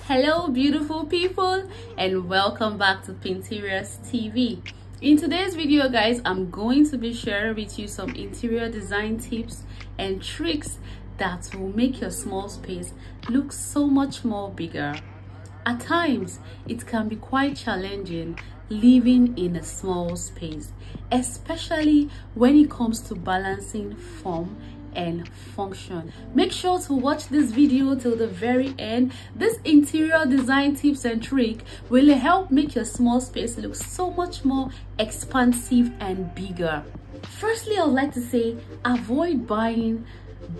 Hello beautiful people, and welcome back to Pinteriors TV. In today's video guys, I'm going to be sharing with you some interior design tips and tricks that will make your small space look so much more bigger. At times it can be quite challenging living in a small space, especially when it comes to balancing form and function. Make sure to watch this video till the very end. This interior design tips and trick will help make your small space look so much more expansive and bigger. Firstly, I would like to say avoid buying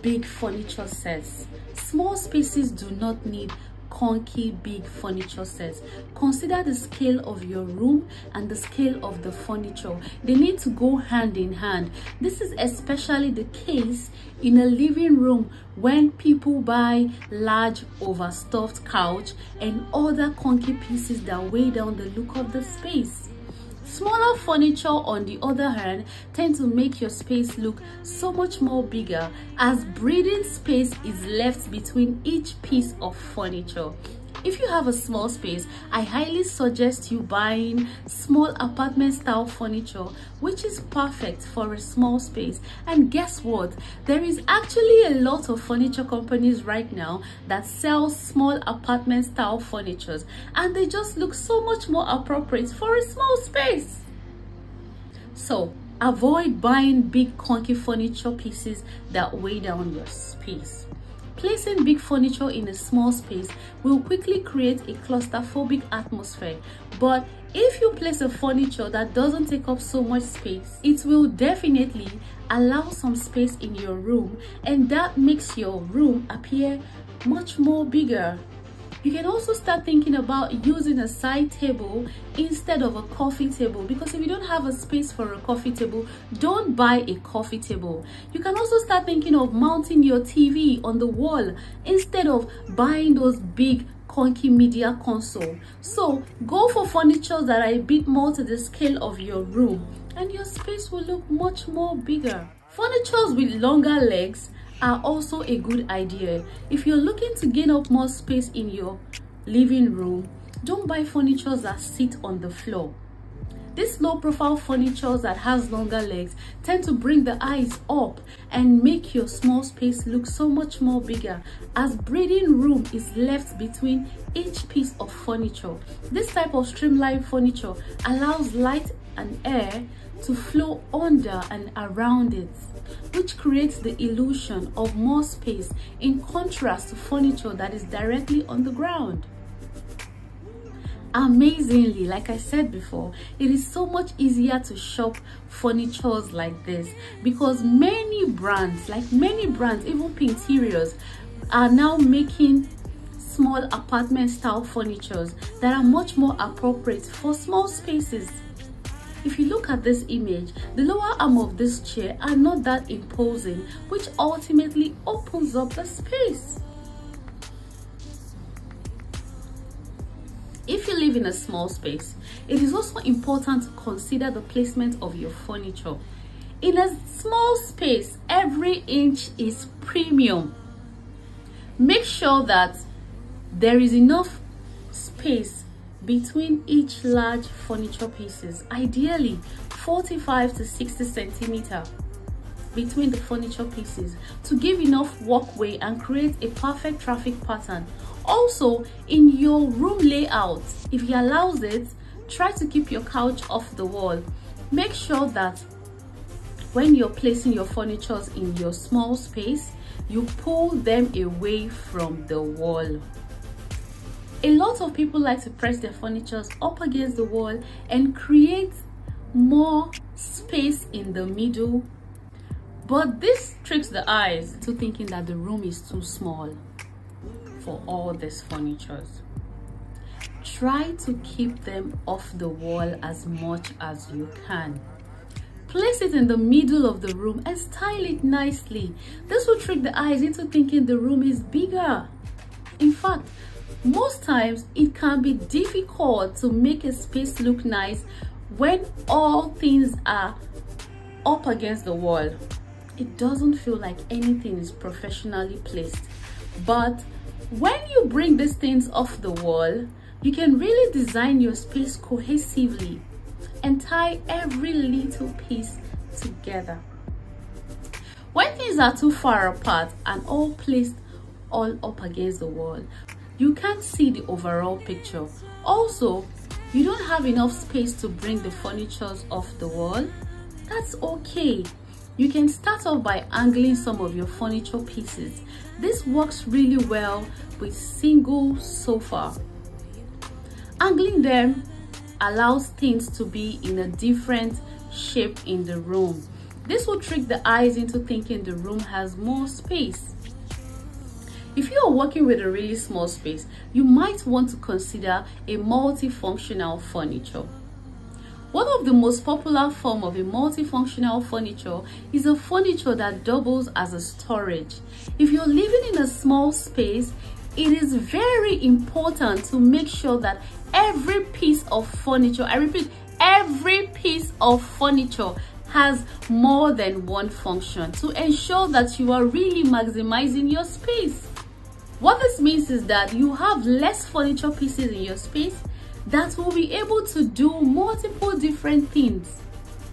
big furniture sets. Small spaces do not need clunky big furniture sets. Consider the scale of your room and the scale of the furniture. They need to go hand in hand. This is especially the case in a living room when people buy large overstuffed couch and other clunky pieces that weigh down the look of the space. Smaller furniture, on the other hand, tend to make your space look so much more bigger, as breathing space is left between each piece of furniture. If you have a small space, I highly suggest you buying small apartment style furniture, which is perfect for a small space. And guess what? There is actually a lot of furniture companies right now that sell small apartment style furnitures, and they just look so much more appropriate for a small space. So avoid buying big clunky furniture pieces that weigh down your space. Placing big furniture in a small space will quickly create a claustrophobic atmosphere, but if you place a furniture that doesn't take up so much space, it will definitely allow some space in your room, and that makes your room appear much more bigger. You can also start thinking about using a side table instead of a coffee table, because if you don't have a space for a coffee table, don't buy a coffee table. You can also start thinking of mounting your TV on the wall instead of buying those big clunky media console. So go for furniture that are a bit more to the scale of your room, and your space will look much more bigger. Furnitures with longer legs are also a good idea. If you're looking to gain up more space in your living room, don't buy furniture that sit on the floor. These low profile furniture that has longer legs tend to bring the eyes up and make your small space look so much more bigger, as breathing room is left between each piece of furniture. This type of streamlined furniture allows light and air to flow under and around it, which creates the illusion of more space, in contrast to furniture that is directly on the ground. Amazingly, like I said before, it is so much easier to shop furnitures like this, because many brands, even Pinteriors, are now making small apartment style furnitures that are much more appropriate for small spaces. If you look at this image, the lower arm of this chair are not that imposing, which ultimately opens up the space. If you live in a small space, it is also important to consider the placement of your furniture. In a small space, every inch is premium. Make sure that there is enough space between each large furniture pieces, ideally 45 to 60 centimeters between the furniture pieces, to give enough walkway and create a perfect traffic pattern. Also, in your room layout, if it allows it, try to keep your couch off the wall. Make sure that when you're placing your furniture in your small space, you pull them away from the wall. A lot of people like to press their furniture up against the wall and create more space in the middle, but this tricks the eyes into thinking that the room is too small for all these furniture. Try to keep them off the wall as much as you can. Place it in the middle of the room and style it nicely. This will trick the eyes into thinking the room is bigger. In fact, most times it can be difficult to make a space look nice when all things are up against the wall. It doesn't feel like anything is professionally placed, but When you bring these things off the wall, you can really design your space cohesively and tie every little piece together. When things are too far apart and all placed all up against the wall, you can't see the overall picture. Also, you don't have enough space to bring the furniture off the wall. That's okay. You can start off by angling some of your furniture pieces. This works really well with single sofa. Angling them allows things to be in a different shape in the room. This will trick the eyes into thinking the room has more space. If you are working with a really small space, you might want to consider a multifunctional furniture. One of the most popular forms of a multifunctional furniture is a furniture that doubles as a storage. If you're living in a small space, it is very important to make sure that every piece of furniture, I repeat, every piece of furniture has more than one function to ensure that you are really maximizing your space. What this means is that you have less furniture pieces in your space that will be able to do multiple different things.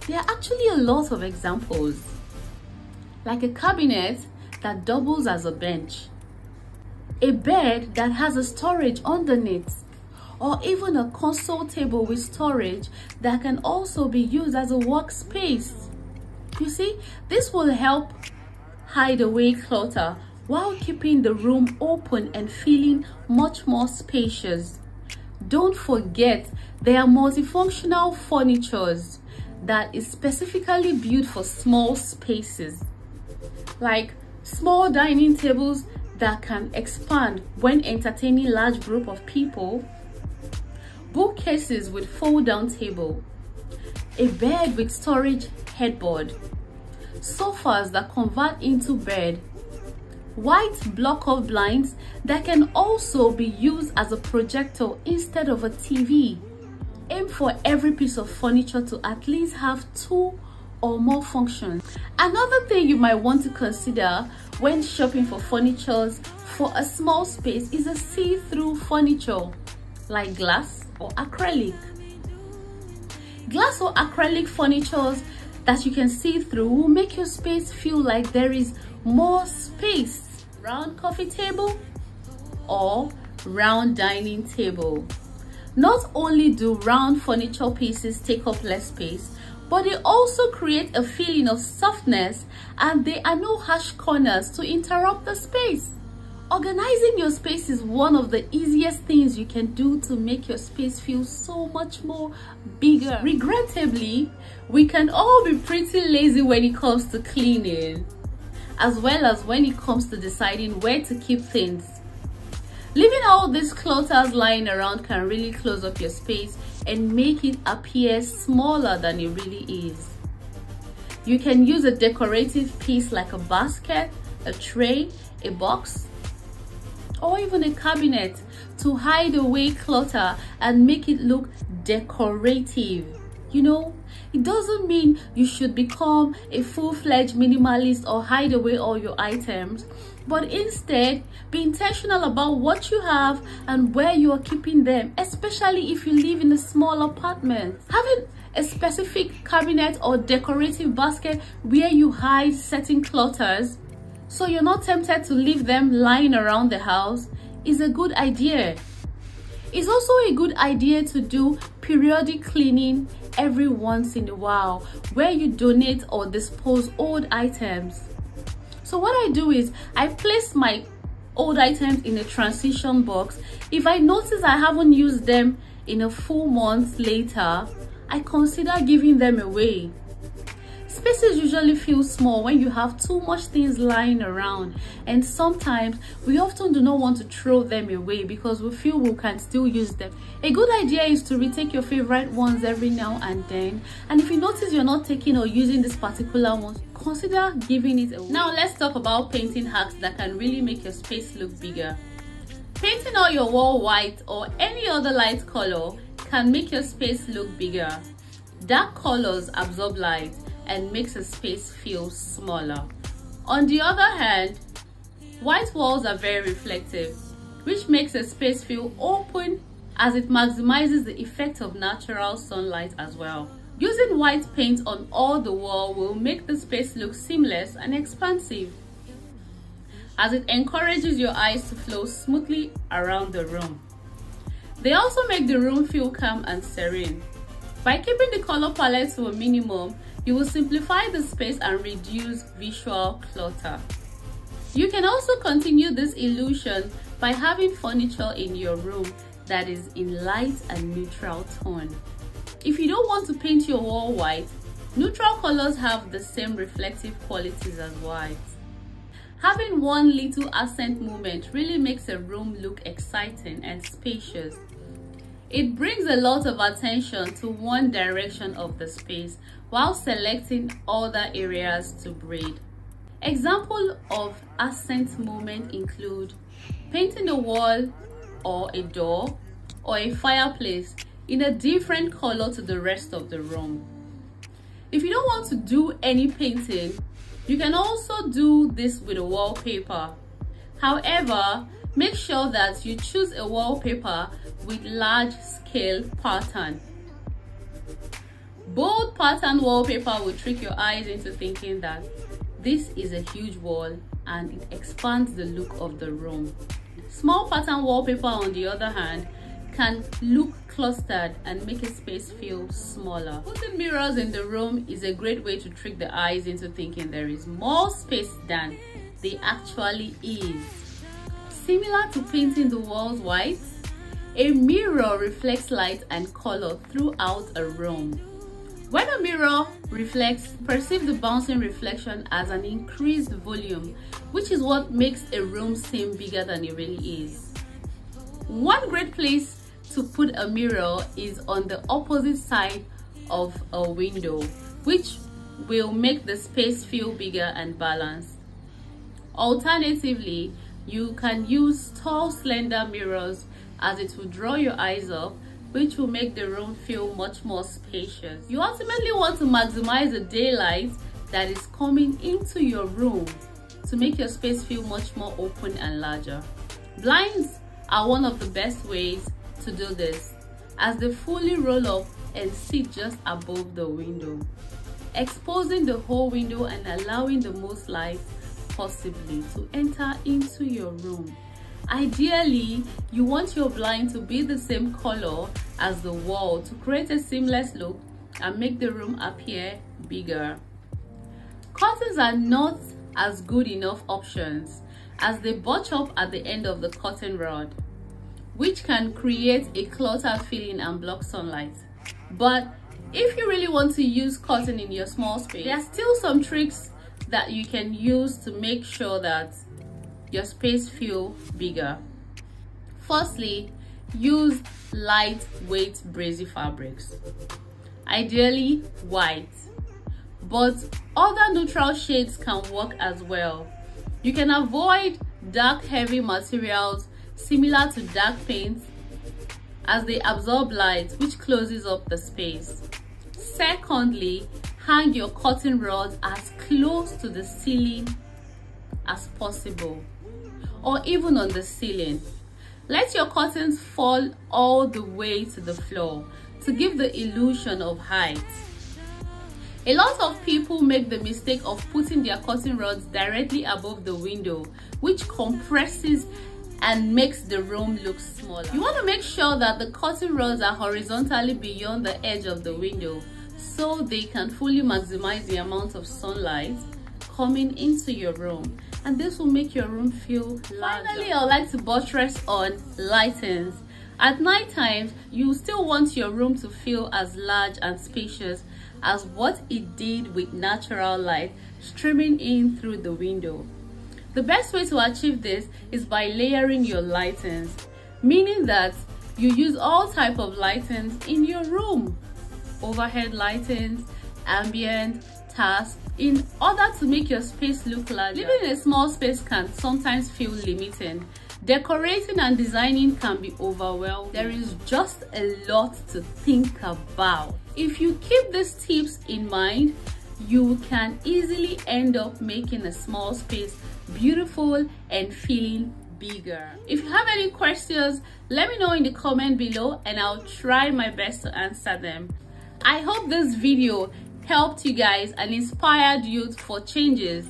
There are actually a lot of examples, like a cabinet that doubles as a bench, a bed that has a storage underneath, or even a console table with storage that can also be used as a workspace. You see, this will help hide away clutter while keeping the room open and feeling much more spacious. Don't forget, there are multifunctional furnitures that is specifically built for small spaces, like small dining tables that can expand when entertaining large group of people, bookcases with fold-down table, a bed with storage headboard, sofas that convert into bed, white block-off blinds that can also be used as a projector instead of a TV. Aim for every piece of furniture to at least have 2 or more functions. Another thing you might want to consider when shopping for furniture for a small space is a see-through furniture like glass or acrylic. Glass or acrylic furniture that you can see through will make your space feel like there is more space. Round coffee table or round dining table. Not only do round furniture pieces take up less space, but they also create a feeling of softness, and there are no harsh corners to interrupt the space. Organizing your space is one of the easiest things you can do to make your space feel so much more bigger. Regrettably, we can all be pretty lazy when it comes to cleaning, as well as when it comes to deciding where to keep things. Leaving all these clutters lying around can really close up your space and make it appear smaller than it really is. You can use a decorative piece like a basket, a tray, a box, or even a cabinet to hide away clutter and make it look decorative. You know, it doesn't mean you should become a full-fledged minimalist or hide away all your items, but instead be intentional about what you have and where you are keeping them, especially if you live in a small apartment. Having a specific cabinet or decorative basket where you hide certain clutters so you're not tempted to leave them lying around the house is a good idea. It's also a good idea to do periodic cleaning every once in a while, where you donate or dispose old items. So what I do is I place my old items in a transition box. If I notice I haven't used them in a full month later, I consider giving them away. Spaces usually feel small when you have too much things lying around, and sometimes we often do not want to throw them away because we feel we can still use them. A good idea is to retake your favorite ones every now and then, and if you notice you're not taking or using this particular one, consider giving it away. Now let's talk about painting hacks that can really make your space look bigger. Painting all your wall white or any other light color can make your space look bigger. Dark colors absorb light and makes a space feel smaller. On the other hand, white walls are very reflective. which makes a space feel open as it maximizes the effect of natural sunlight as well. Using white paint on all the wall will make the space look seamless and expansive, as it encourages your eyes to flow smoothly around the room. They also make the room feel calm and serene. By keeping the color palette to a minimum, you will simplify the space and reduce visual clutter. You can also continue this illusion by having furniture in your room that is in light and neutral tone. If you don't want to paint your wall white, neutral colors have the same reflective qualities as white. Having one little accent movement really makes a room look exciting and spacious. It brings a lot of attention to one direction of the space while selecting other areas to breathe. Examples of accent movement include painting a wall or a door or a fireplace in a different color to the rest of the room. If you don't want to do any painting, you can also do this with a wallpaper. However, make sure that you choose a wallpaper with large scale pattern. Bold pattern wallpaper will trick your eyes into thinking that this is a huge wall and it expands the look of the room. Small pattern wallpaper, on the other hand, can look clustered and make a space feel smaller. Putting mirrors in the room is a great way to trick the eyes into thinking there is more space than there actually is. Similar to painting the walls white, a mirror reflects light and color throughout a room. When a mirror reflects, perceive the bouncing reflection as an increased volume, which is what makes a room seem bigger than it really is. One great place to put a mirror is on the opposite side of a window, which will make the space feel bigger and balanced. Alternatively, you can use tall, slender mirrors, as it will draw your eyes up, which will make the room feel much more spacious. You ultimately want to maximize the daylight that is coming into your room to make your space feel much more open and larger. Blinds are one of the best ways to do this, as they fully roll up and sit just above the window, exposing the whole window and allowing the most light possibly to enter into your room. Ideally, you want your blind to be the same color as the wall to create a seamless look and make the room appear bigger. Curtains are not as good enough options, as they bunch up at the end of the curtain rod, which can create a cluttered feeling and block sunlight. But if you really want to use curtain in your small space, there are still some tricks that you can use to make sure that your space feels bigger. Firstly, use lightweight breezy fabrics, ideally white, but other neutral shades can work as well. You can avoid dark heavy materials similar to dark paint, as they absorb light, which closes up the space. Secondly, hang your curtain rods as close to the ceiling as possible, or even on the ceiling. Let your curtains fall all the way to the floor to give the illusion of height. A lot of people make the mistake of putting their curtain rods directly above the window, which compresses and makes the room look smaller. You want to make sure that the curtain rods are horizontally beyond the edge of the window so they can fully maximize the amount of sunlight coming into your room, and this will make your room feel larger. Finally, I would like to buttress on lightings. At night times, you still want your room to feel as large and spacious as what it did with natural light streaming in through the window. The best way to achieve this is by layering your lightings, meaning that you use all type of lightings in your room. Overhead lightings, ambient, task, in order to make your space look larger. Living in a small space can sometimes feel limiting. Decorating and designing can be overwhelming. There is just a lot to think about. If you keep these tips in mind, you can easily end up making a small space beautiful and feeling bigger. If you have any questions, let me know in the comment below and I'll try my best to answer them. I hope this video helped you guys and inspired you for changes.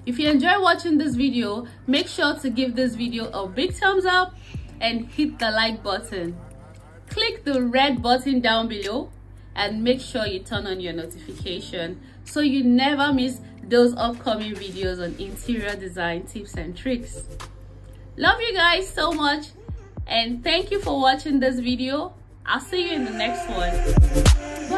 If you enjoy watching this video, make sure to give this video a big thumbs up and hit the like button. Click the red button down below and make sure you turn on your notification so you never miss those upcoming videos on interior design tips and tricks. Love you guys so much and thank you for watching this video. I'll see you in the next one. Bye.